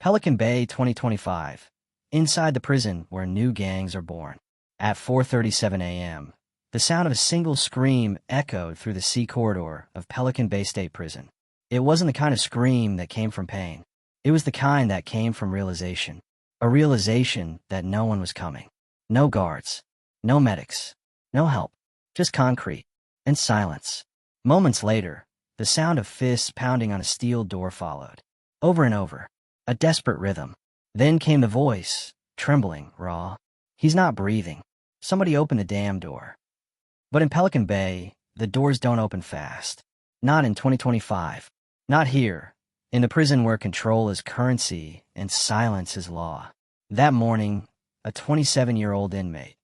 Pelican Bay 2025. Inside the prison where new gangs are born. At 4:37 a.m., the sound of a single scream echoed through the C corridor of Pelican Bay State Prison. It wasn't the kind of scream that came from pain. It was the kind that came from realization. A realization that no one was coming. No guards. No medics. No help. Just concrete. And silence. Moments later, the sound of fists pounding on a steel door followed. Over and over. A desperate rhythm. Then came the voice, trembling, raw. He's not breathing. Somebody open the damn door. But in Pelican Bay, the doors don't open fast. Not in 2025. Not here, in the prison where control is currency and silence is law. That morning, a 27-year-old inmate,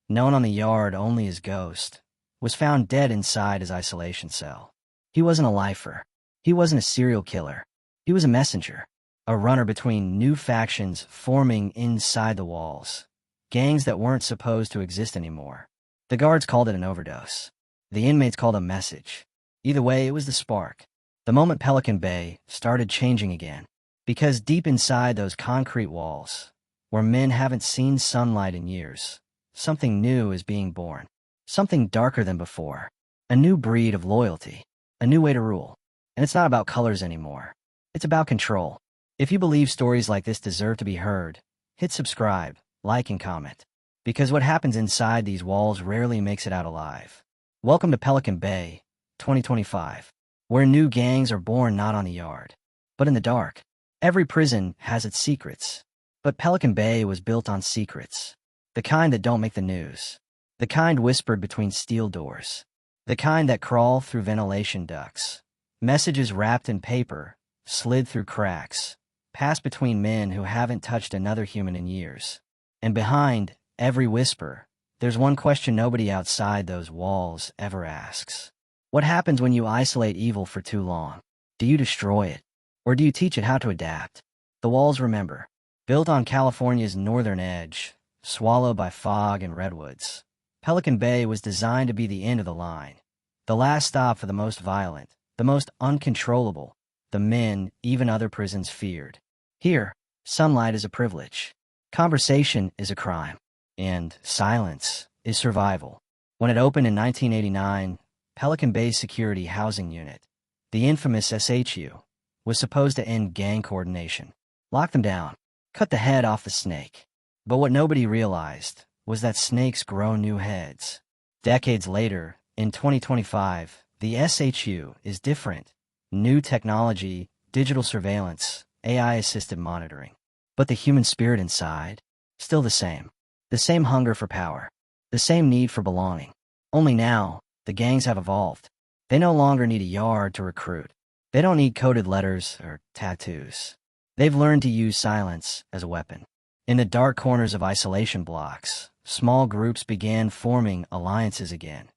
known on the yard only as Ghost, was found dead inside his isolation cell. He wasn't a lifer. He wasn't a serial killer. He was a messenger, a runner between new factions forming inside the walls, gangs that weren't supposed to exist anymore. The guards called it an overdose. The inmates called it a message. Either way, it was the spark. The moment Pelican Bay started changing again. Because deep inside those concrete walls, where men haven't seen sunlight in years, something new is being born. Something darker than before. A new breed of loyalty. A new way to rule. And it's not about colors anymore. It's about control. If you believe stories like this deserve to be heard, hit subscribe, like, and comment. Because what happens inside these walls rarely makes it out alive. Welcome to Pelican Bay, 2025, where new gangs are born not on the yard, but in the dark. Every prison has its secrets. But Pelican Bay was built on secrets. The kind that don't make the news. The kind whispered between steel doors. The kind that crawl through ventilation ducts. Messages wrapped in paper, slid through cracks, passed between men who haven't touched another human in years. And behind every whisper, there's one question nobody outside those walls ever asks. What happens when you isolate evil for too long? Do you destroy it? Or do you teach it how to adapt? The walls remember. Built on California's northern edge, swallowed by fog and redwoods, Pelican Bay was designed to be the end of the line. The last stop for the most violent, the most uncontrollable, the men even other prisons feared. Here, sunlight is a privilege. Conversation is a crime. And silence is survival. When it opened in 1989, Pelican Bay Security Housing Unit, the infamous SHU, was supposed to end gang coordination. Lock them down. Cut the head off the snake. But what nobody realized was that snakes grow new heads. Decades later, in 2025, the SHU is different. New technology, digital surveillance, AI-assisted monitoring. But the human spirit inside, still the same. The same hunger for power. The same need for belonging. Only now, the gangs have evolved. They no longer need a yard to recruit. They don't need coded letters or tattoos. They've learned to use silence as a weapon. In the dark corners of isolation blocks, small groups began forming alliances again.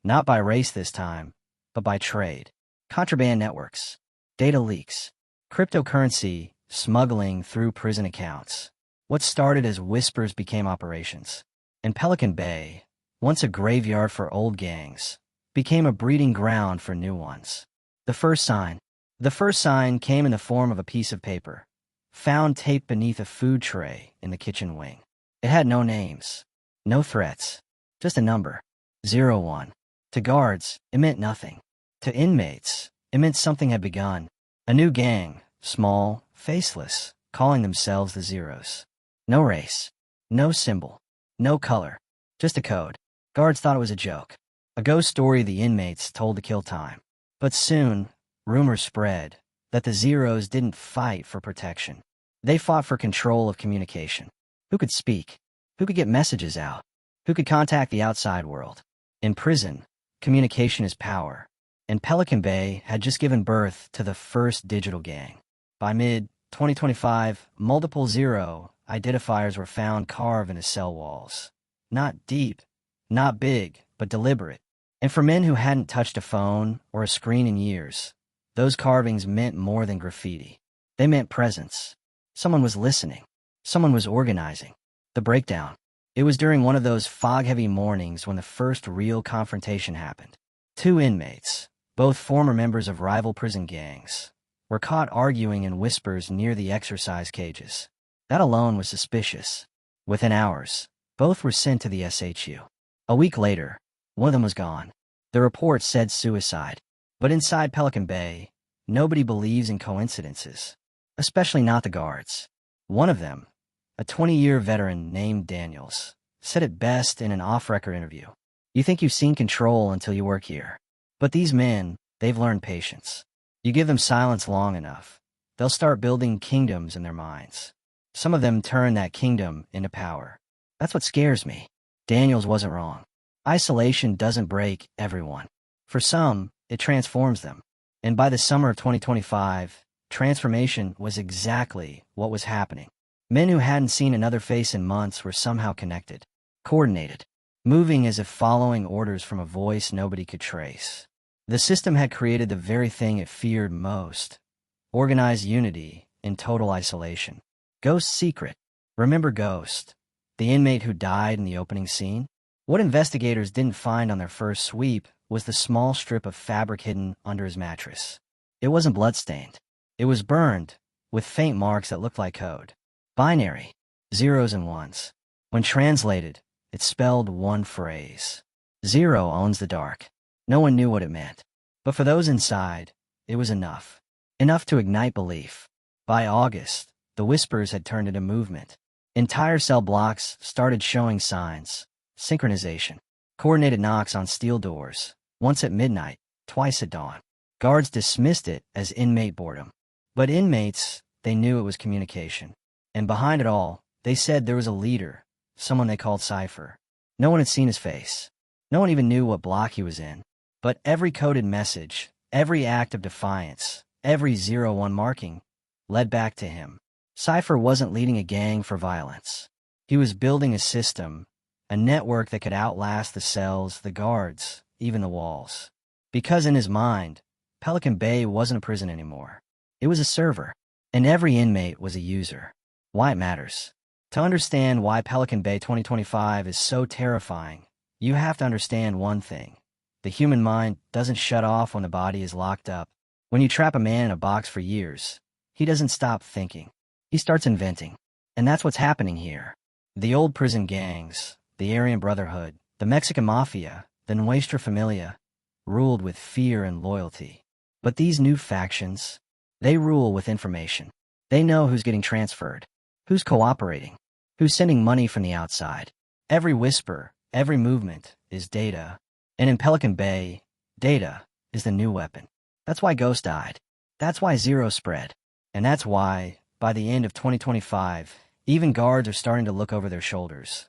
Not by race this time, but by trade. Contraband networks, data leaks, cryptocurrency smuggling through prison accounts. What started as whispers became operations. And Pelican Bay, once a graveyard for old gangs, became a breeding ground for new ones. The first sign came in the form of a piece of paper, found taped beneath a food tray in the kitchen wing. It had no names, no threats, just a number, 01. To guards, it meant nothing. To inmates, it meant something had begun. A new gang, small, faceless, calling themselves the Zeros. No race, no symbol, no color, just a code. Guards thought it was a joke, a ghost story the inmates told to kill time. But soon, rumors spread that the Zeros didn't fight for protection. They fought for control of communication. Who could speak? Who could get messages out? Who could contact the outside world? In prison, communication is power. And Pelican Bay had just given birth to the first digital gang. By mid-2025, multiple Zero identifiers were found carved into cell walls. Not deep, not big, but deliberate. And for men who hadn't touched a phone or a screen in years, those carvings meant more than graffiti. They meant presence. Someone was listening. Someone was organizing. The breakdown. It was during one of those fog-heavy mornings when the first real confrontation happened. Two inmates, both former members of rival prison gangs, were caught arguing in whispers near the exercise cages. That alone was suspicious. Within hours, both were sent to the SHU. A week later, one of them was gone. The report said suicide. But inside Pelican Bay, nobody believes in coincidences, especially not the guards. One of them, a 20-year veteran named Daniels, said it best in an off-record interview. You think you've seen control until you work here. But these men, they've learned patience. You give them silence long enough, they'll start building kingdoms in their minds. Some of them turn that kingdom into power. That's what scares me. Daniels wasn't wrong. Isolation doesn't break everyone. For some, it transforms them. And by the summer of 2025, transformation was exactly what was happening. Men who hadn't seen another face in months were somehow connected, coordinated, moving as if following orders from a voice nobody could trace. The system had created the very thing it feared most: organized unity in total isolation. Ghost's secret. Remember Ghost, the inmate who died in the opening scene? What investigators didn't find on their first sweep was the small strip of fabric hidden under his mattress. It wasn't bloodstained. It was burned, with faint marks that looked like code. Binary, zeros and ones. When translated, it spelled one phrase. Zero owns the dark. No one knew what it meant. But for those inside, it was enough. Enough to ignite belief. By August, the whispers had turned into movement. Entire cell blocks started showing signs. Synchronization. Coordinated knocks on steel doors, once at midnight, twice at dawn. Guards dismissed it as inmate boredom. But inmates, they knew it was communication. And behind it all, they said there was a leader, someone they called Cypher. No one had seen his face. No one even knew what block he was in. But every coded message, every act of defiance, every 0-1 marking, led back to him. Cypher wasn't leading a gang for violence. He was building a system, a network that could outlast the cells, the guards, even the walls. Because in his mind, Pelican Bay wasn't a prison anymore. It was a server, and every inmate was a user. Why it matters. To understand why Pelican Bay 2025 is so terrifying, you have to understand one thing. The human mind doesn't shut off when the body is locked up. When you trap a man in a box for years, he doesn't stop thinking. He starts inventing. And that's what's happening here. The old prison gangs, the Aryan Brotherhood, the Mexican Mafia, the Nuestra Familia, ruled with fear and loyalty. But these new factions, they rule with information. They know who's getting transferred, who's cooperating, who's sending money from the outside. Every whisper, every movement is data. And in Pelican Bay, data is the new weapon. That's why Ghost died. That's why Zero spread. And that's why, by the end of 2025, even guards are starting to look over their shoulders,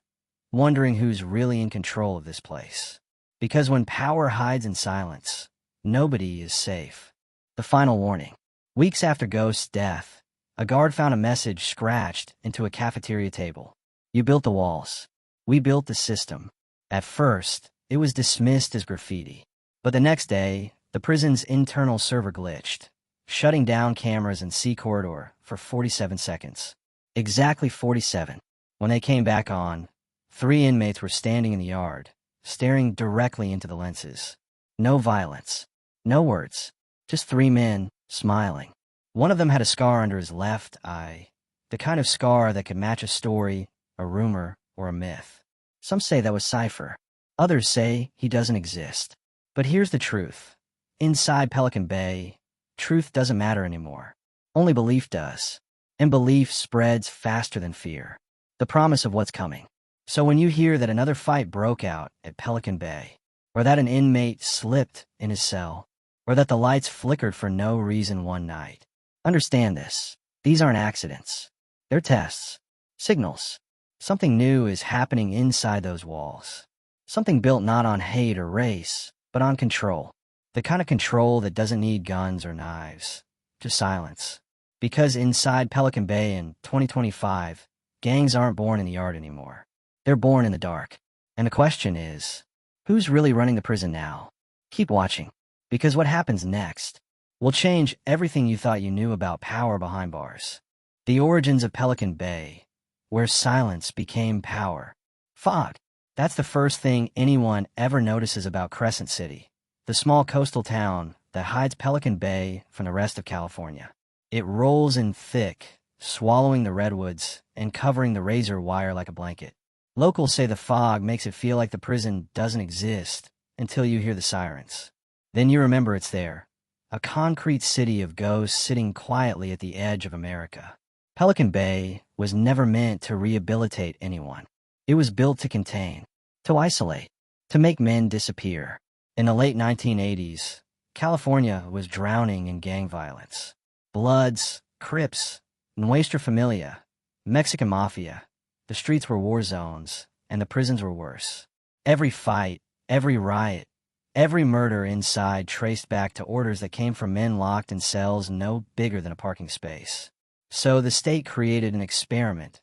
wondering who's really in control of this place. Because when power hides in silence, nobody is safe. The final warning. Weeks after Ghost's death, a guard found a message scratched into a cafeteria table. You built the walls. We built the system. At first, it was dismissed as graffiti. But the next day, the prison's internal server glitched, shutting down cameras in C corridor for 47 seconds. Exactly 47. When they came back on, 3 inmates were standing in the yard, staring directly into the lenses. No violence. No words. Just 3 men, smiling. One of them had a scar under his left eye, the kind of scar that could match a story, a rumor, or a myth. Some say that was Cypher. Others say he doesn't exist. But here's the truth. Inside Pelican Bay, truth doesn't matter anymore. Only belief does. And belief spreads faster than fear. The promise of what's coming. So when you hear that another fight broke out at Pelican Bay, or that an inmate slipped in his cell, or that the lights flickered for no reason one night, understand this. These aren't accidents. They're tests. Signals. Something new is happening inside those walls. Something built not on hate or race, but on control. The kind of control that doesn't need guns or knives, just silence. Because inside Pelican Bay in 2025, gangs aren't born in the yard anymore. They're born in the dark. And the question is, who's really running the prison now? Keep watching, because what happens next will change everything you thought you knew about power behind bars. The origins of Pelican Bay, where silence became power. Fog. That's the first thing anyone ever notices about Crescent City, the small coastal town that hides Pelican Bay from the rest of California. It rolls in thick, swallowing the redwoods and covering the razor wire like a blanket. Locals say the fog makes it feel like the prison doesn't exist until you hear the sirens. Then you remember it's there, a concrete city of ghosts sitting quietly at the edge of America. Pelican Bay was never meant to rehabilitate anyone. It was built to contain, to isolate, to make men disappear. In the late 1980s, California was drowning in gang violence. Bloods, Crips, Nuestra Familia, Mexican Mafia. The streets were war zones, and the prisons were worse. Every fight, every riot, every murder inside traced back to orders that came from men locked in cells no bigger than a parking space. So the state created an experiment,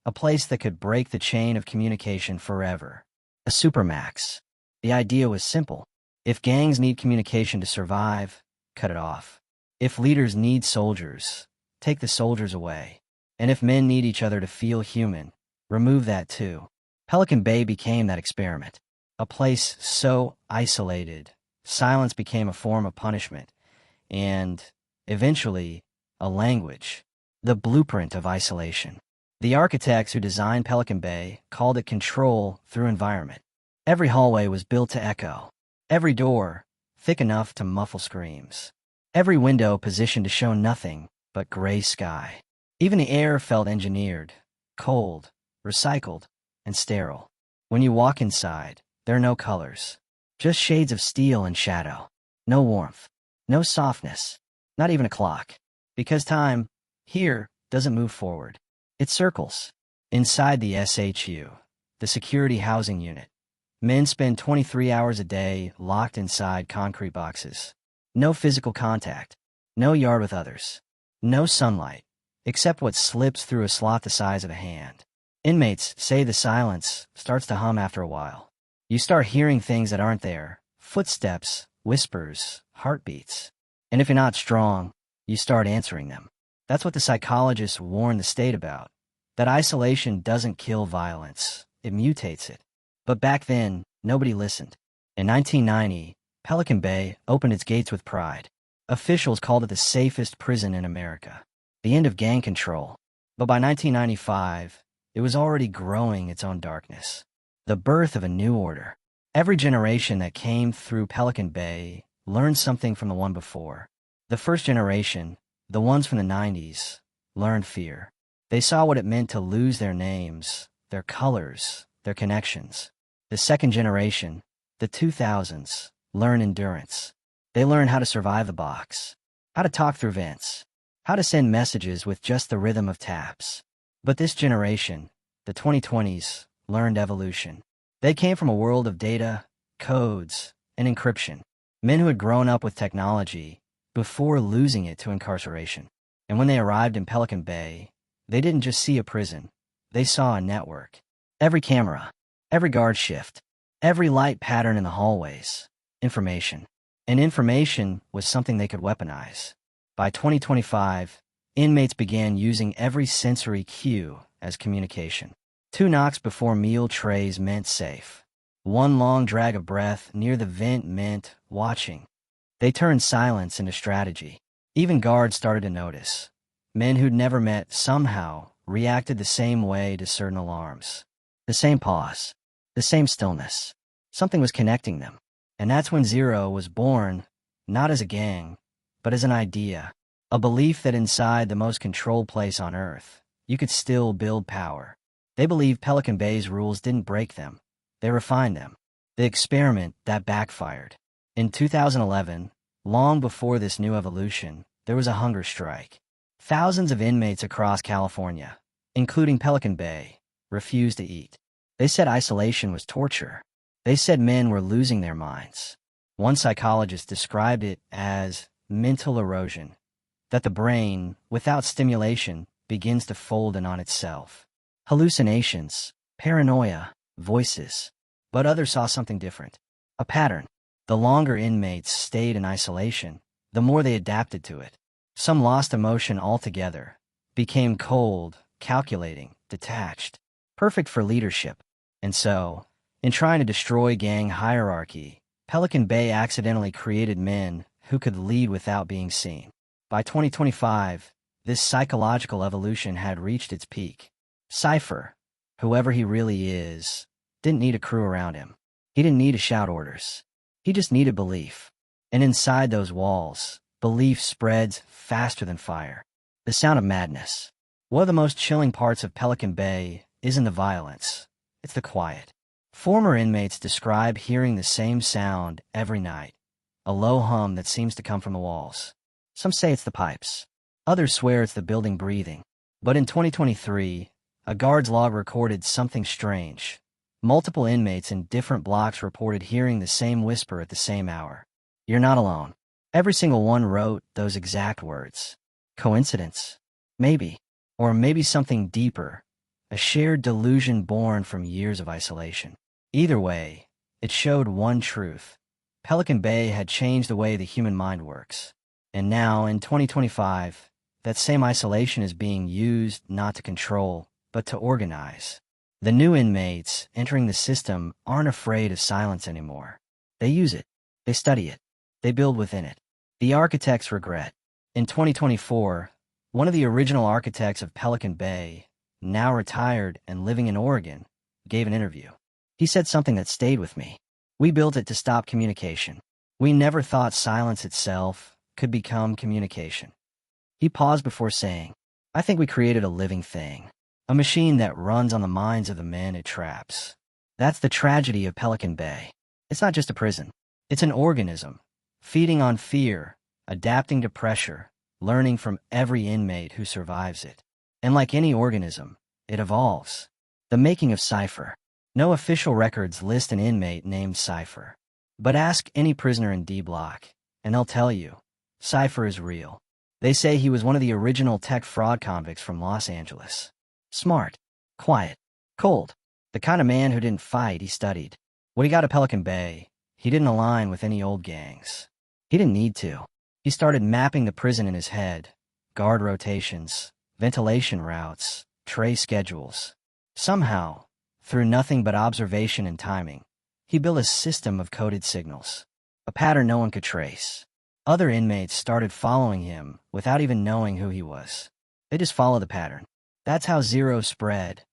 a place that could break the chain of communication forever. A supermax. The idea was simple. If gangs need communication to survive, cut it off. If leaders need soldiers, take the soldiers away. And if men need each other to feel human, remove that too. Pelican Bay became that experiment. A place so isolated, silence became a form of punishment, and, eventually, a language. The blueprint of isolation. The architects who designed Pelican Bay called it control through environment. Every hallway was built to echo. Every door, thick enough to muffle screams. Every window positioned to show nothing but gray sky. Even the air felt engineered, cold, recycled, and sterile. When you walk inside, there are no colors. Just shades of steel and shadow. No warmth. No softness. Not even a clock. Because time, here, doesn't move forward. It circles. Inside the SHU, the Security Housing Unit, men spend 23 hours a day locked inside concrete boxes. No physical contact. No yard with others. No sunlight, except what slips through a slot the size of a hand. Inmates say the silence starts to hum after a while. You start hearing things that aren't there. Footsteps, whispers, heartbeats. And if you're not strong, you start answering them. That's what the psychologists warn the state about. That isolation doesn't kill violence. It mutates it. But back then, nobody listened. In 1990, Pelican Bay opened its gates with pride. Officials called it the safest prison in America. The end of gang control. But by 1995, it was already growing its own darkness. The birth of a new order. Every generation that came through Pelican Bay learned something from the one before. The first generation, the ones from the 90s, learned fear. They saw what it meant to lose their names, their colors, their connections. The second generation, the 2000s, learned endurance. They learned how to survive the box, how to talk through vents, how to send messages with just the rhythm of taps. But this generation, the 2020s, learned evolution. They came from a world of data, codes, and encryption. Men who had grown up with technology before losing it to incarceration. And when they arrived in Pelican Bay, they didn't just see a prison. They saw a network. Every camera, every guard shift, every light pattern in the hallways. Information. And information was something they could weaponize. By 2025, inmates began using every sensory cue as communication. 2 knocks before meal trays meant safe. 1 long drag of breath near the vent meant watching. They turned silence into strategy. Even guards started to notice. Men who'd never met somehow reacted the same way to certain alarms. The same pause. The same stillness. Something was connecting them. And that's when Zero was born, not as a gang, but as an idea. A belief that inside the most controlled place on Earth, you could still build power. They believed Pelican Bay's rules didn't break them. They refined them. The experiment that backfired. In 2011, long before this new evolution, there was a hunger strike. Thousands of inmates across California, including Pelican Bay, refused to eat. They said isolation was torture. They said men were losing their minds. One psychologist described it as mental erosion, that the brain, without stimulation, begins to fold in on itself. Hallucinations, paranoia, voices. But others saw something different. A pattern. The longer inmates stayed in isolation, the more they adapted to it. Some lost emotion altogether, became cold, calculating, detached, perfect for leadership. And so, in trying to destroy gang hierarchy, Pelican Bay accidentally created men who could lead without being seen. By 2025, this psychological evolution had reached its peak. Cypher, whoever he really is, didn't need a crew around him. He didn't need to shout orders. He just needed belief. And inside those walls, belief spreads faster than fire. The sound of madness. One of the most chilling parts of Pelican Bay isn't the violence, it's the quiet. Former inmates describe hearing the same sound every night, a low hum that seems to come from the walls. Some say it's the pipes. Others swear it's the building breathing. But in 2023, a guard's log recorded something strange. Multiple inmates in different blocks reported hearing the same whisper at the same hour. "You're not alone." Every single one wrote those exact words. Coincidence? Maybe. Or maybe something deeper, a shared delusion born from years of isolation. Either way, it showed one truth. Pelican Bay had changed the way the human mind works. And now, in 2025, that same isolation is being used not to control, but to organize. The new inmates entering the system aren't afraid of silence anymore. They use it. They study it. They build within it. The architects regret. In 2024, one of the original architects of Pelican Bay, now retired and living in Oregon, gave an interview. He said something that stayed with me. "We built it to stop communication. We never thought silence itself could become communication." He paused before saying, "I think we created a living thing, a machine that runs on the minds of the men it traps." That's the tragedy of Pelican Bay. It's not just a prison. It's an organism, feeding on fear, adapting to pressure, learning from every inmate who survives it. And like any organism, it evolves. The making of Cypher. No official records list an inmate named Cypher. But ask any prisoner in D Block, and they'll tell you, Cypher is real. They say he was one of the original tech fraud convicts from Los Angeles. Smart, quiet, cold. The kind of man who didn't fight, he studied. When he got to Pelican Bay, he didn't align with any old gangs. He didn't need to. He started mapping the prison in his head. Guard rotations, ventilation routes, tray schedules. Somehow, through nothing but observation and timing, he built a system of coded signals. A pattern no one could trace. Other inmates started following him without even knowing who he was. They just followed the pattern. That's how Zero spread.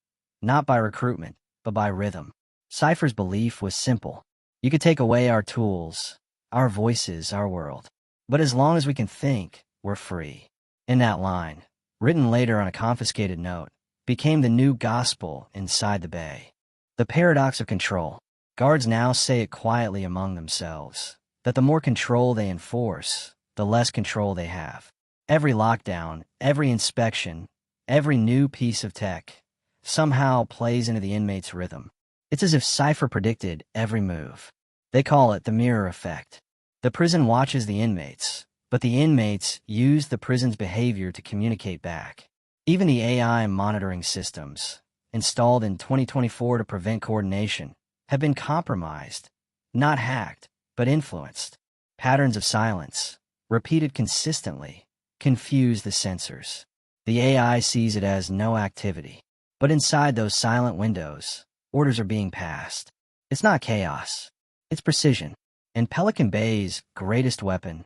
Not by recruitment, but by rhythm. Cypher's belief was simple. You could take away our tools, our voices, our world. But as long as we can think, we're free. And that line, written later on a confiscated note, became the new gospel inside the Bay. The paradox of control. Guards now say it quietly among themselves, that the more control they enforce, the less control they have. Every lockdown, every inspection, every new piece of tech somehow plays into the inmate's rhythm. It's as if Cypher predicted every move. They call it the mirror effect. The prison watches the inmates, but the inmates use the prison's behavior to communicate back. Even the AI monitoring systems, installed in 2024 to prevent coordination, have been compromised, not hacked, but influenced. Patterns of silence, repeated consistently, confuse the sensors. The AI sees it as no activity. But inside those silent windows, orders are being passed. It's not chaos. It's precision. And Pelican Bay's greatest weapon,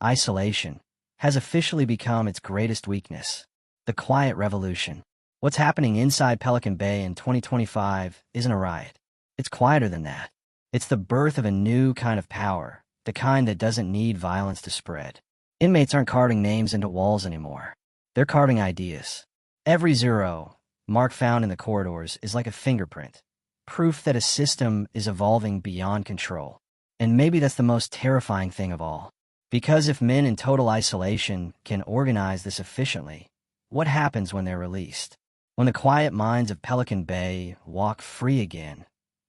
isolation, has officially become its greatest weakness. The quiet revolution. What's happening inside Pelican Bay in 2025 isn't a riot. It's quieter than that. It's the birth of a new kind of power, the kind that doesn't need violence to spread. Inmates aren't carving names into walls anymore. They're carving ideas. Every zero mark found in the corridors is like a fingerprint, proof that a system is evolving beyond control. And maybe that's the most terrifying thing of all. Because if men in total isolation can organize this efficiently, what happens when they're released? When the quiet minds of Pelican Bay walk free again,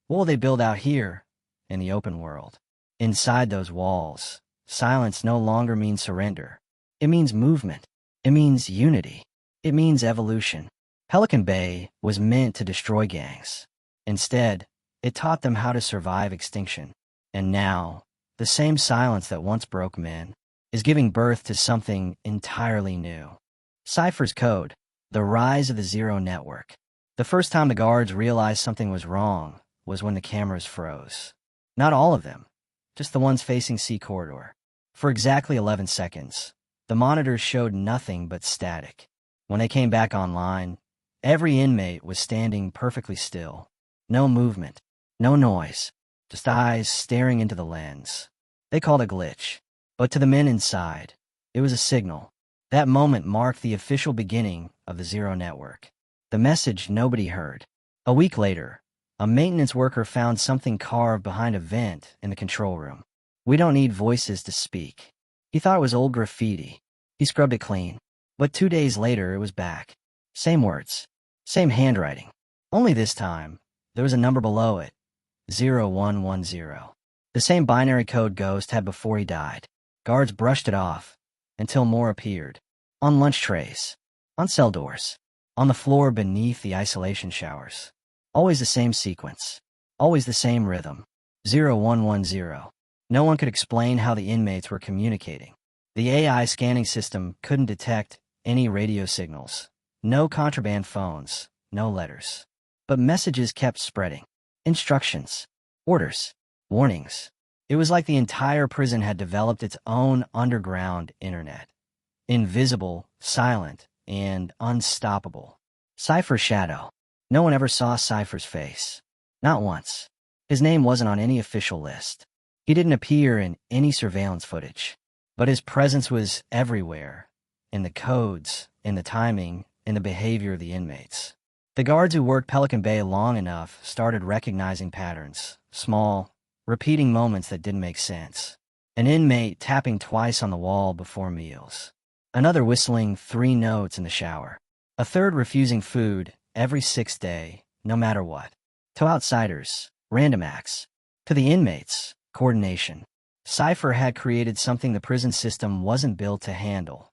what will they build out here in the open world? Inside those walls, silence no longer means surrender. It means movement. It means unity. It means evolution. Pelican Bay was meant to destroy gangs. Instead, it taught them how to survive extinction. And now, the same silence that once broke men is giving birth to something entirely new. Cypher's code, the rise of the Zero Network. The first time the guards realized something was wrong was when the cameras froze. Not all of them, just the ones facing C Corridor. For exactly 11 seconds, The monitors showed nothing but static. When they came back online, every inmate was standing perfectly still. No movement, no noise, just eyes staring into the lens. They called it a glitch. But to the men inside, it was a signal. That moment marked the official beginning of the Zero Network. The message nobody heard. A week later, a maintenance worker found something carved behind a vent in the control room. "We don't need voices to speak." He thought it was old graffiti. He scrubbed it clean. But 2 days later, it was back. Same words. Same handwriting. Only this time, there was a number below it. 0110. The same binary code Ghost had before he died. Guards brushed it off, until more appeared. On lunch trays. On cell doors. On the floor beneath the isolation showers. Always the same sequence. Always the same rhythm. 0110. No one could explain how the inmates were communicating. The AI scanning system couldn't detect any radio signals. No contraband phones. No letters. But messages kept spreading. Instructions. Orders. Warnings. It was like the entire prison had developed its own underground internet. Invisible, silent, and unstoppable. Cypher's shadow. No one ever saw Cypher's face. Not once. His name wasn't on any official list. He didn't appear in any surveillance footage. But his presence was everywhere. In the codes, in the timing, in the behavior of the inmates. The guards who worked Pelican Bay long enough started recognizing patterns. Small, repeating moments that didn't make sense. An inmate tapping twice on the wall before meals. Another whistling 3 notes in the shower. A third refusing food every 6th day, no matter what. To outsiders, random acts. To the inmates, coordination. Cypher had created something the prison system wasn't built to handle.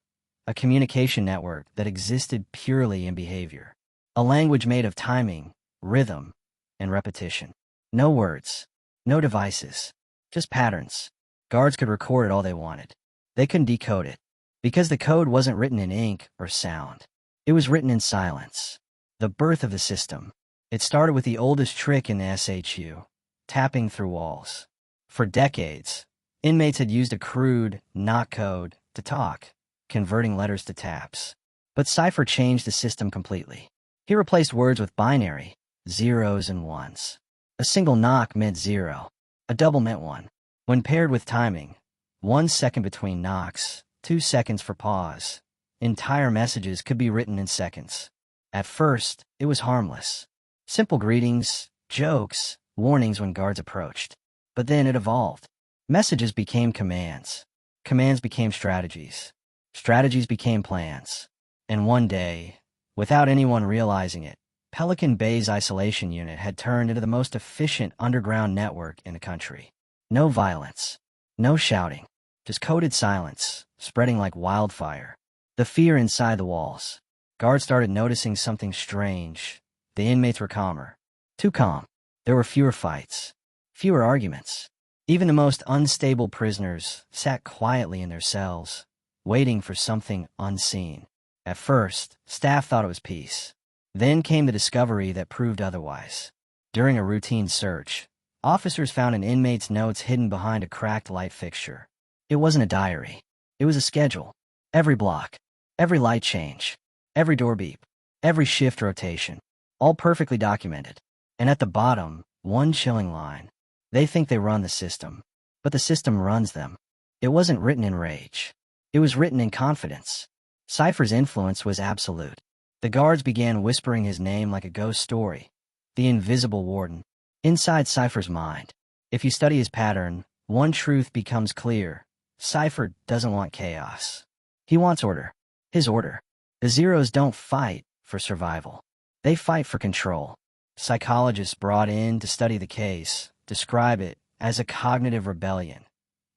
A communication network that existed purely in behavior. A language made of timing, rhythm, and repetition. No words. No devices. Just patterns. Guards could record it all they wanted. They couldn't decode it. Because the code wasn't written in ink or sound. It was written in silence. The birth of the system. It started with the oldest trick in the SHU. Tapping through walls. For decades, inmates had used a crude, knock code to talk, converting letters to taps. But Cypher changed the system completely. He replaced words with binary, zeros and ones. A single knock meant 0. A double meant 1. When paired with timing, 1 second between knocks, 2 seconds for pause. Entire messages could be written in seconds. At first, it was harmless. Simple greetings, jokes, warnings when guards approached. But then it evolved. Messages became commands. Commands became strategies. Strategies became plans. And one day, without anyone realizing it, Pelican Bay's isolation unit had turned into the most efficient underground network in the country. No violence. No shouting. Just coded silence, spreading like wildfire. The fear inside the walls. Guards started noticing something strange. The inmates were calmer. Too calm. There were fewer fights. Fewer arguments. Even the most unstable prisoners sat quietly in their cells, waiting for something unseen. At first, staff thought it was peace. Then came the discovery that proved otherwise. During a routine search, officers found an inmate's notes hidden behind a cracked light fixture. It wasn't a diary. It was a schedule. Every block. Every light change. Every door beep. Every shift rotation. All perfectly documented. And at the bottom, one chilling line. They think they run the system. But the system runs them. It wasn't written in rage. It was written in confidence. Cypher's influence was absolute. The guards began whispering his name like a ghost story. The invisible warden. Inside Cypher's mind. If you study his pattern, one truth becomes clear. Cypher doesn't want chaos. He wants order. His order. The Zeros don't fight for survival. They fight for control. Psychologists brought in to study the case describe it as a cognitive rebellion.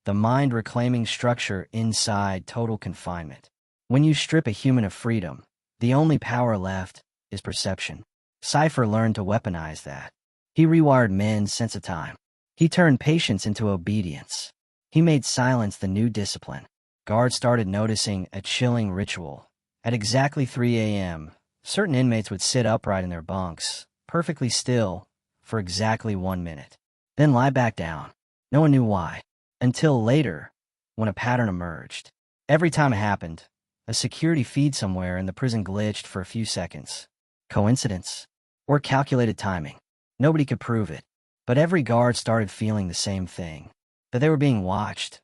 The mind reclaiming structure inside total confinement. When you strip a human of freedom, the only power left is perception. Cypher learned to weaponize that. He rewired men's sense of time. He turned patience into obedience. He made silence the new discipline. Guards started noticing a chilling ritual. At exactly 3 a.m., certain inmates would sit upright in their bunks, perfectly still, for exactly 1 minute. Then lie back down. No one knew why. Until later, when a pattern emerged. Every time it happened, a security feed somewhere in the prison glitched for a few seconds. Coincidence? Or calculated timing? Nobody could prove it. But every guard started feeling the same thing. That they were being watched.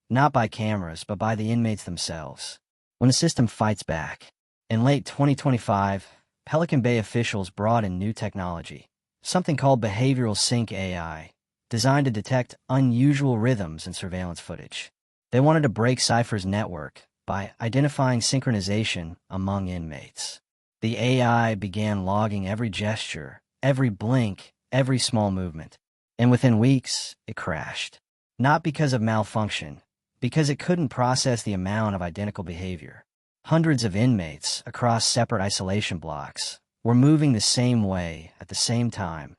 Not by cameras, but by the inmates themselves. When the system fights back. In late 2025, Pelican Bay officials brought in new technology. Something called behavioral sync AI, designed to detect unusual rhythms in surveillance footage. They wanted to break Cypher's network by identifying synchronization among inmates. The AI began logging every gesture, every blink, every small movement. And within weeks, it crashed. Not because of malfunction, because it couldn't process the amount of identical behavior. Hundreds of inmates across separate isolation blocks were moving the same way at the same time.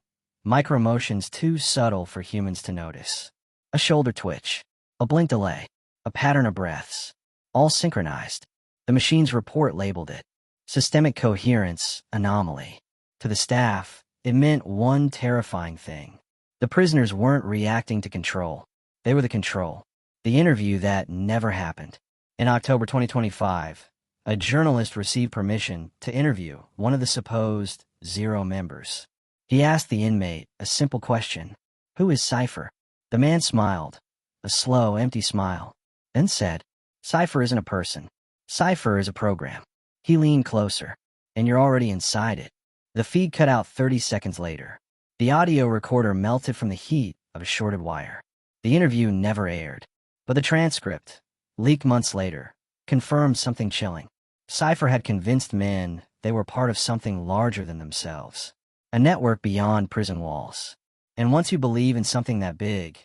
Micromotions too subtle for humans to notice. A shoulder twitch, a blink delay, a pattern of breaths, all synchronized. The machine's report labeled it systemic coherence anomaly. To the staff, it meant one terrifying thing. The prisoners weren't reacting to control. They were the control. The interview that never happened. In October 2025, a journalist received permission to interview one of the supposed Zero members. He asked the inmate a simple question. Who is Cypher? The man smiled, a slow, empty smile, then said, Cypher isn't a person. Cypher is a program. He leaned closer, and you're already inside it. The feed cut out 30 seconds later. The audio recorder melted from the heat of a shorted wire. The interview never aired, but the transcript, leaked months later, confirmed something chilling. Cypher had convinced men they were part of something larger than themselves. A network beyond prison walls. And once you believe in something that big,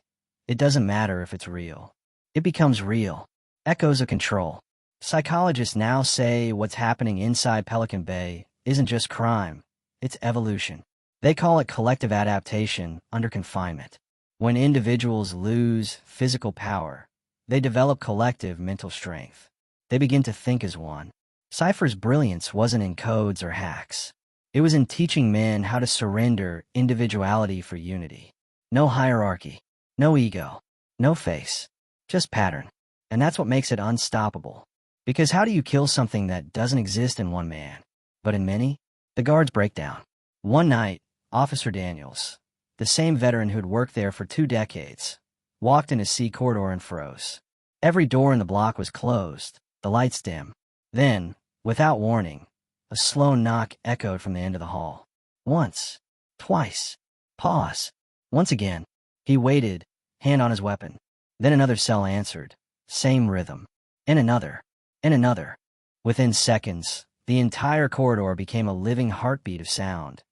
it doesn't matter if it's real. It becomes real. Echoes of control. Psychologists now say what's happening inside Pelican Bay isn't just crime, it's evolution. They call it collective adaptation under confinement. When individuals lose physical power, they develop collective mental strength. They begin to think as one. Cypher's brilliance wasn't in codes or hacks. It was in teaching men how to surrender individuality for unity. No hierarchy, no ego, no face, just pattern. And that's what makes it unstoppable. Because how do you kill something that doesn't exist in one man, but in many? The guards break down. One night, Officer Daniels, the same veteran who'd worked there for 2 decades, walked in a C corridor and froze. Every door in the block was closed, the lights dim. Then, without warning, a slow knock echoed from the end of the hall. Once. Twice. Pause. Once again. He waited, hand on his weapon. Then another cell answered. Same rhythm. And another. And another. Within seconds, the entire corridor became a living heartbeat of sound.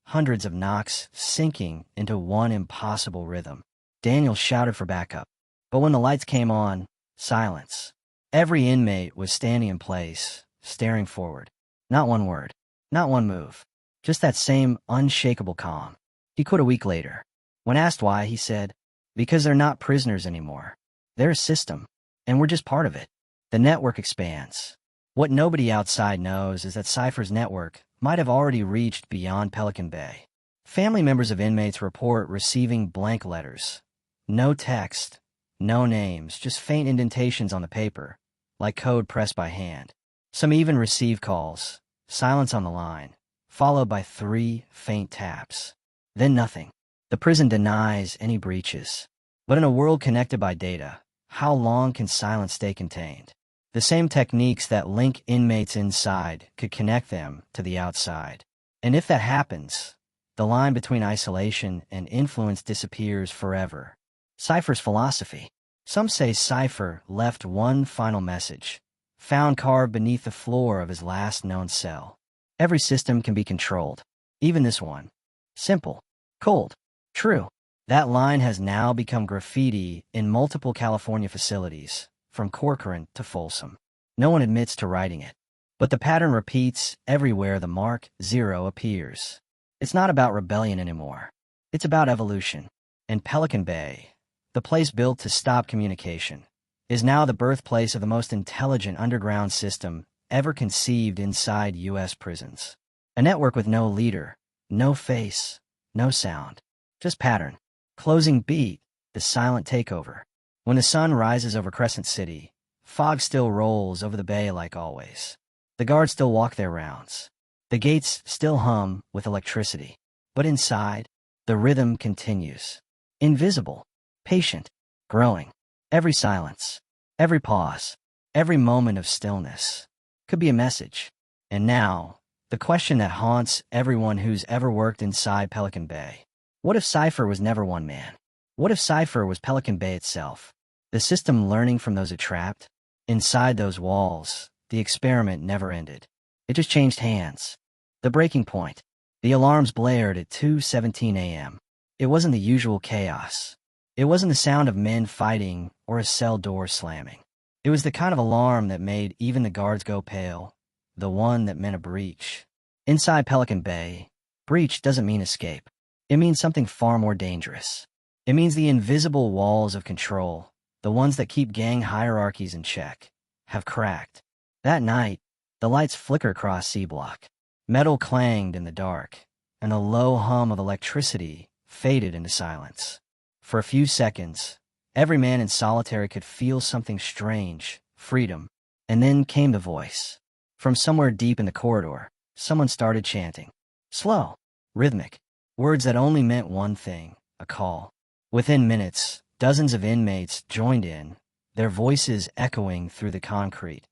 Hundreds of knocks sinking into one impossible rhythm. Daniel shouted for backup. But when the lights came on, silence. Every inmate was standing in place, staring forward. Not one word. Not one move. Just that same unshakable calm. He quit a week later. When asked why, he said, because they're not prisoners anymore. They're a system, and we're just part of it. The network expands. What nobody outside knows is that Cypher's network might have already reached beyond Pelican Bay. Family members of inmates report receiving blank letters. No text, no names, just faint indentations on the paper, like code pressed by hand. Some even receive calls, silence on the line, followed by 3 faint taps. Then nothing. The prison denies any breaches. But in a world connected by data, how long can silence stay contained? The same techniques that link inmates inside could connect them to the outside. And if that happens, the line between isolation and influence disappears forever. Cypher's philosophy. Some say Cypher left one final message, found carved beneath the floor of his last known cell. Every system can be controlled, even this one. Simple, cold, true. That line has now become graffiti in multiple California facilities, from Corcoran to Folsom. No one admits to writing it. But the pattern repeats everywhere the mark 0 appears. It's not about rebellion anymore. It's about evolution. And Pelican Bay, the place built to stop communication, is now the birthplace of the most intelligent underground system ever conceived inside U.S. prisons. A network with no leader, no face, no sound, just pattern. Closing beat, the silent takeover. When the sun rises over Crescent City, Fog still rolls over the bay like always. The guards still walk their rounds. The gates still hum with electricity. But inside, the rhythm continues. Invisible, patient, growing. Every silence, every pause, every moment of stillness could be a message. And now, the question that haunts everyone who's ever worked inside Pelican Bay. What if Cypher was never one man? What if Cypher was Pelican Bay itself? The system learning from those it trapped? Inside those walls, the experiment never ended. It just changed hands. The breaking point. The alarms blared at 2:17 a.m. It wasn't the usual chaos. It wasn't the sound of men fighting or a cell door slamming. It was the kind of alarm that made even the guards go pale, the one that meant a breach. Inside Pelican Bay, breach doesn't mean escape. It means something far more dangerous. It means the invisible walls of control, the ones that keep gang hierarchies in check, have cracked. That night, the lights flicker across C Block. Metal clanged in the dark, and the low hum of electricity faded into silence. For a few seconds, every man in solitary could feel something strange, freedom. And then came the voice. From somewhere deep in the corridor, someone started chanting. Slow, rhythmic, words that only meant one thing, a call. Within minutes, dozens of inmates joined in, their voices echoing through the concrete.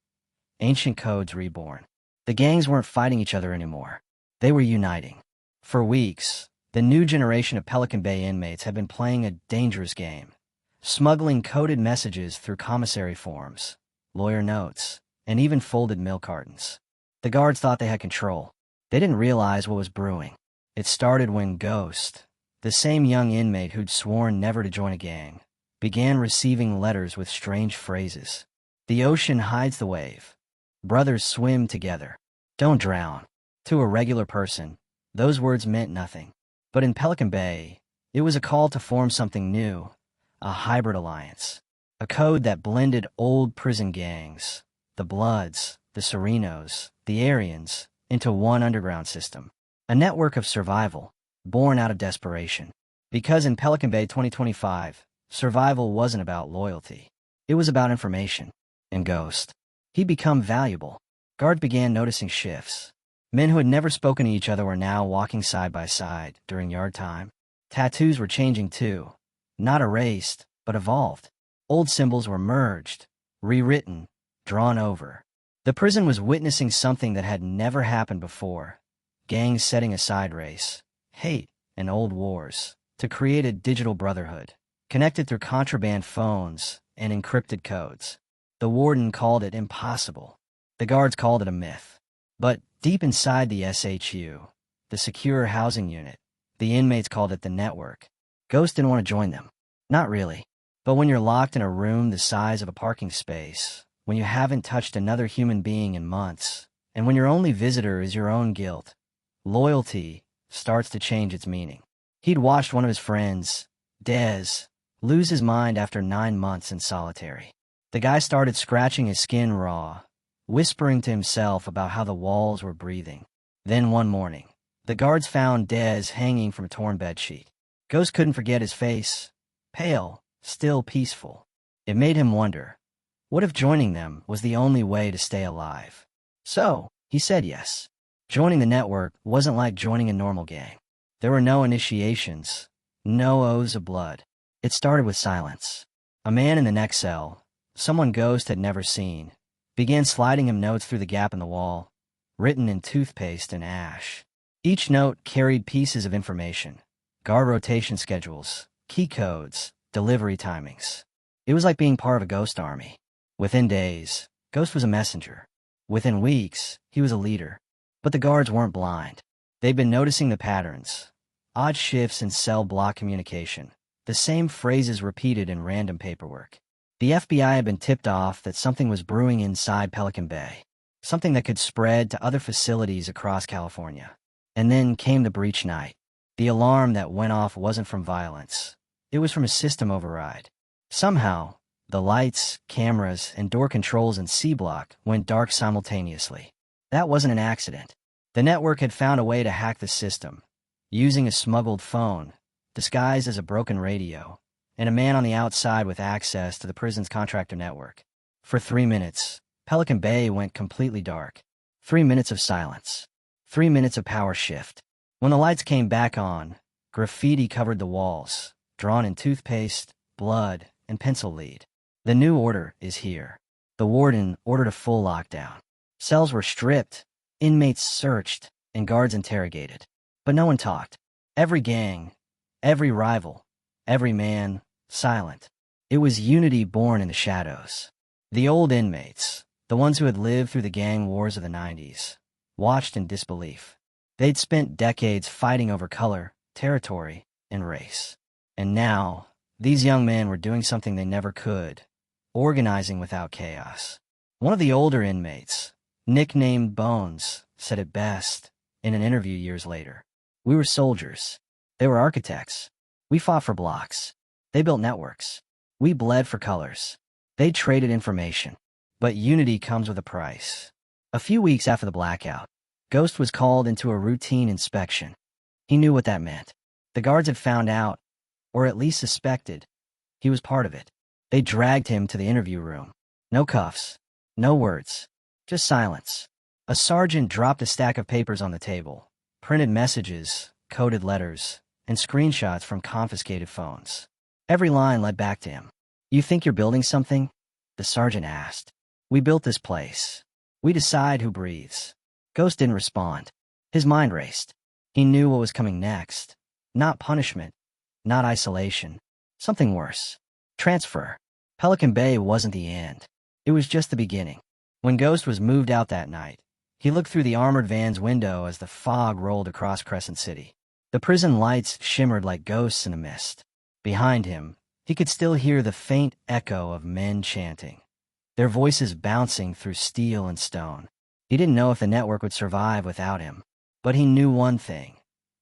Ancient codes reborn. The gangs weren't fighting each other anymore. They were uniting. For weeks, the new generation of Pelican Bay inmates had been playing a dangerous game, smuggling coded messages through commissary forms, lawyer notes, and even folded milk cartons. The guards thought they had control. They didn't realize what was brewing. It started when Ghost, the same young inmate who'd sworn never to join a gang, began receiving letters with strange phrases. The ocean hides the wave. Brothers swim together. Don't drown. To a regular person, those words meant nothing. But in Pelican Bay, it was a call to form something new, a hybrid alliance. A code that blended old prison gangs, the Bloods, the Serenos, the Aryans, into one underground system. A network of survival, born out of desperation. Because in Pelican Bay 2025, survival wasn't about loyalty. It was about information. And Ghost. He'd become valuable. Guards began noticing shifts. Men who had never spoken to each other were now walking side by side during yard time. Tattoos were changing too. Not erased, but evolved. Old symbols were merged, rewritten, drawn over. The prison was witnessing something that had never happened before. Gangs setting aside race, hate, and old wars to create a digital brotherhood, connected through contraband phones and encrypted codes. The warden called it impossible. The guards called it a myth. But deep inside the SHU, the secure housing unit, the inmates called it the network. Ghost didn't want to join them. Not really. But when you're locked in a room the size of a parking space, when you haven't touched another human being in months, and when your only visitor is your own guilt, loyalty starts to change its meaning. He'd watched one of his friends, Dez, lose his mind after 9 months in solitary. The guy started scratching his skin raw, whispering to himself about how the walls were breathing. Then one morning, the guards found Dez hanging from a torn bedsheet. Ghost couldn't forget his face, pale, still peaceful. It made him wonder, what if joining them was the only way to stay alive? So, he said yes. Joining the network wasn't like joining a normal gang. There were no initiations, no oaths of blood. It started with silence. A man in the next cell, someone Ghost had never seen, began sliding him notes through the gap in the wall, written in toothpaste and ash. Each note carried pieces of information, guard rotation schedules, key codes, delivery timings. It was like being part of a ghost army. Within days, Ghost was a messenger. Within weeks, he was a leader. But the guards weren't blind. They'd been noticing the patterns, odd shifts in cell block communication, the same phrases repeated in random paperwork. The FBI had been tipped off that something was brewing inside Pelican Bay, something that could spread to other facilities across California. And then came the breach night. The alarm that went off wasn't from violence. It was from a system override. Somehow, the lights, cameras, and door controls in C Block went dark simultaneously. That wasn't an accident. The network had found a way to hack the system, using a smuggled phone, disguised as a broken radio, and a man on the outside with access to the prison's contractor network. For 3 minutes, Pelican Bay went completely dark. 3 minutes of silence. 3 minutes of power shift. When the lights came back on, graffiti covered the walls, drawn in toothpaste, blood, and pencil lead. The new order is here. The warden ordered a full lockdown. Cells were stripped, inmates searched, and guards interrogated. But no one talked. Every gang, every rival, every man, silent. It was unity born in the shadows. The old inmates, the ones who had lived through the gang wars of the 90s, watched in disbelief. They'd spent decades fighting over color, territory, and race. And now, these young men were doing something they never could, organizing without chaos. One of the older inmates, nicknamed Bones, said it best in an interview years later. We were soldiers. They were architects. We fought for blocks. They built networks. We bled for colors. They traded information. But unity comes with a price. A few weeks after the blackout, Ghost was called into a routine inspection. He knew what that meant. The guards had found out, or at least suspected, he was part of it. They dragged him to the interview room. No cuffs. No words. Just silence. A sergeant dropped a stack of papers on the table. Printed messages, coded letters, and screenshots from confiscated phones. Every line led back to him. You think you're building something? The sergeant asked. We built this place. We decide who breathes. Ghost didn't respond. His mind raced. He knew what was coming next. Not punishment. Not isolation. Something worse. Transfer. Pelican Bay wasn't the end. It was just the beginning. When Ghost was moved out that night, he looked through the armored van's window as the fog rolled across Crescent City. The prison lights shimmered like ghosts in the mist. Behind him, he could still hear the faint echo of men chanting, their voices bouncing through steel and stone. He didn't know if the network would survive without him, but he knew one thing.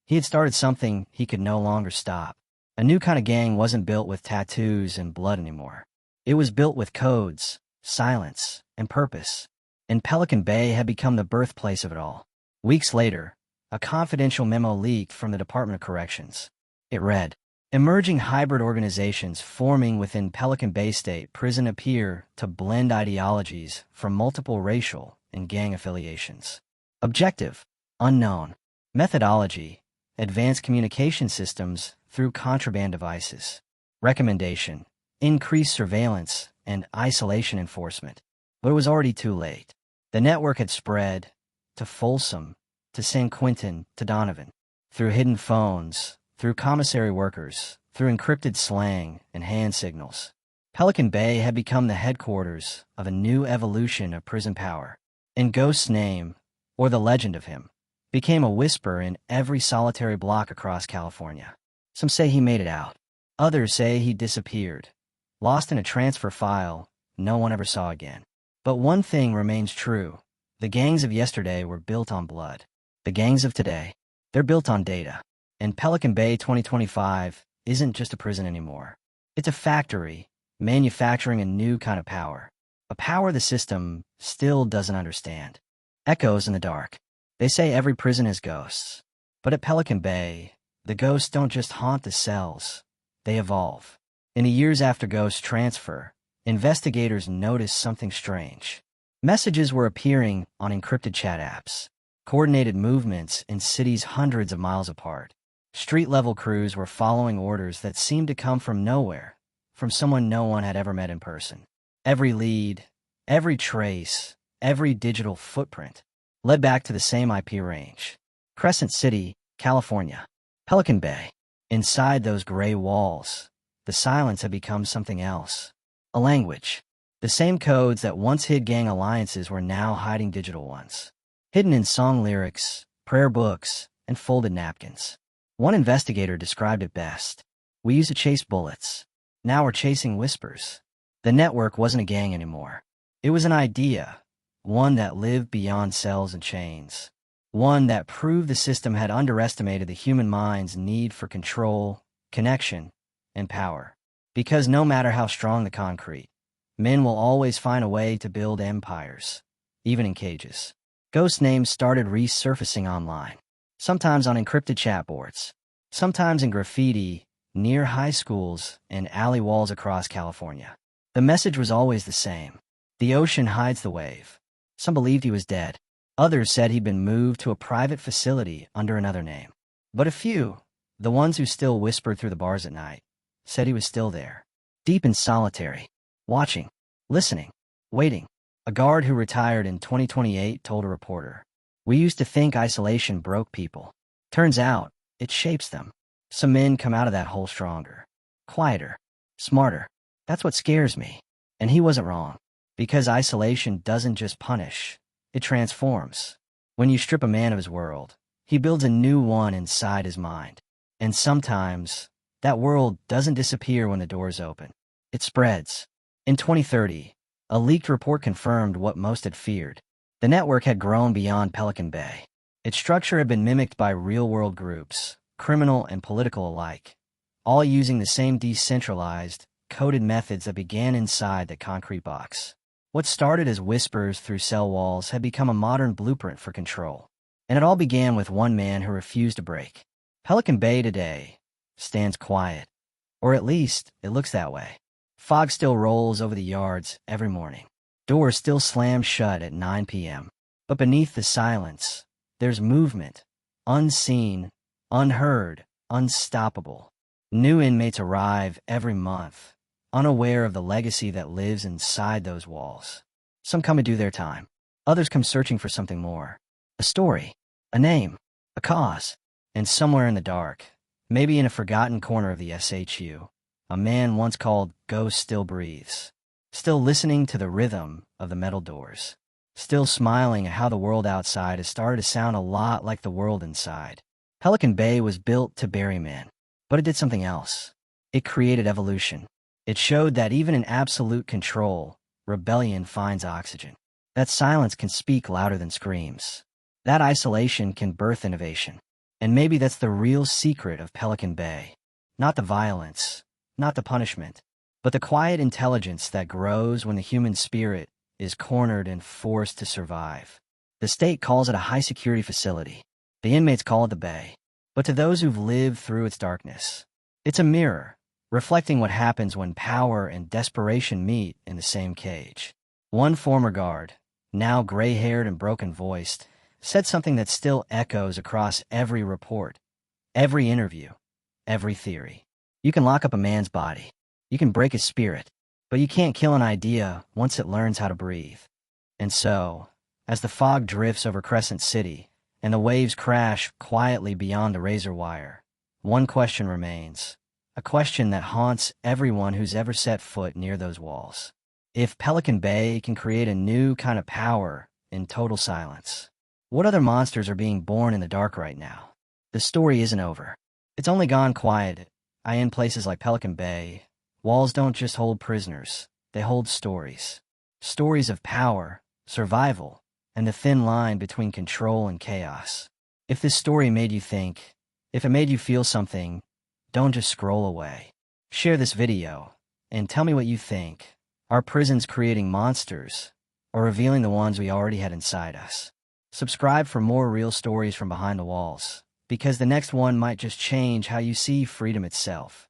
He had started something he could no longer stop. A new kind of gang wasn't built with tattoos and blood anymore. It was built with codes, silence, and purpose. And Pelican Bay had become the birthplace of it all. Weeks later, a confidential memo leaked from the Department of Corrections. It read, emerging hybrid organizations forming within Pelican Bay State Prison appear to blend ideologies from multiple racial and gang affiliations. Objective, unknown. Methodology, advanced communication systems through contraband devices. Recommendation, increased surveillance and isolation enforcement. But it was already too late. The network had spread to Folsom, to San Quentin, to Donovan, through hidden phones, through commissary workers, through encrypted slang and hand signals. Pelican Bay had become the headquarters of a new evolution of prison power. And Ghost's name, or the legend of him, became a whisper in every solitary block across California. Some say he made it out. Others say he disappeared, lost in a transfer file no one ever saw again. But one thing remains true. The gangs of yesterday were built on blood. The gangs of today, they're built on data. And Pelican Bay 2025 isn't just a prison anymore. It's a factory, manufacturing a new kind of power. A power the system still doesn't understand. Echoes in the dark. They say every prison has ghosts. But at Pelican Bay, the ghosts don't just haunt the cells. They evolve. In the years after Ghost's transfer, investigators noticed something strange. Messages were appearing on encrypted chat apps. Coordinated movements in cities hundreds of miles apart. Street-level crews were following orders that seemed to come from nowhere, from someone no one had ever met in person. Every lead, every trace, every digital footprint led back to the same IP range. Crescent City, California. Pelican Bay. Inside those gray walls, the silence had become something else. A language. The same codes that once hid gang alliances were now hiding digital ones. Hidden in song lyrics, prayer books, and folded napkins. One investigator described it best. We used to chase bullets. Now we're chasing whispers. The network wasn't a gang anymore. It was an idea, one that lived beyond cells and chains. One that proved the system had underestimated the human mind's need for control, connection, and power. Because no matter how strong the concrete, men will always find a way to build empires, even in cages. Ghost names started resurfacing online, sometimes on encrypted chat boards, sometimes in graffiti near high schools and alley walls across California. The message was always the same. The ocean hides the wave. Some believed he was dead. Others said he'd been moved to a private facility under another name. But a few, the ones who still whispered through the bars at night, said he was still there, deep and solitary, watching, listening, waiting. A guard who retired in 2028 told a reporter, "We used to think isolation broke people. Turns out, it shapes them. Some men come out of that hole stronger, quieter, smarter. That's what scares me." And he wasn't wrong. Because isolation doesn't just punish, it transforms. When you strip a man of his world, he builds a new one inside his mind. And sometimes, that world doesn't disappear when the doors open. It spreads. In 2030, a leaked report confirmed what most had feared. The network had grown beyond Pelican Bay. Its structure had been mimicked by real-world groups, criminal and political alike, all using the same decentralized, coded methods that began inside the concrete box. What started as whispers through cell walls had become a modern blueprint for control. And it all began with one man who refused to break. Pelican Bay today stands quiet. Or at least, it looks that way. Fog still rolls over the yards every morning. Doors still slam shut at 9 p.m. But beneath the silence, there's movement. Unseen, unheard, unstoppable. New inmates arrive every month, unaware of the legacy that lives inside those walls. Some come to do their time. Others come searching for something more. A story, a name, a cause. And somewhere in the dark, maybe in a forgotten corner of the SHU, a man once called Ghost still breathes. Still listening to the rhythm of the metal doors. Still smiling at how the world outside has started to sound a lot like the world inside. Pelican Bay was built to bury men, but it did something else. It created evolution. It showed that even in absolute control, rebellion finds oxygen. That silence can speak louder than screams. That isolation can birth innovation. And maybe that's the real secret of Pelican Bay. Not the violence, not the punishment, but the quiet intelligence that grows when the human spirit is cornered and forced to survive. The state calls it a high-security facility. The inmates call it the Bay. But to those who've lived through its darkness, it's a mirror, reflecting what happens when power and desperation meet in the same cage. One former guard, now gray-haired and broken-voiced, said something that still echoes across every report, every interview, every theory. You can lock up a man's body. You can break his spirit. But you can't kill an idea once it learns how to breathe. And so, as the fog drifts over Crescent City and the waves crash quietly beyond the razor wire, one question remains. A question that haunts everyone who's ever set foot near those walls. If Pelican Bay can create a new kind of power in total silence, what other monsters are being born in the dark right now? The story isn't over. It's only gone quiet. In places like Pelican Bay, walls don't just hold prisoners. They hold stories. Stories of power, survival, and the thin line between control and chaos. If this story made you think, if it made you feel something, don't just scroll away. Share this video, and tell me what you think. Are prisons creating monsters, or revealing the ones we already had inside us? Subscribe for more real stories from behind the walls, because the next one might just change how you see freedom itself.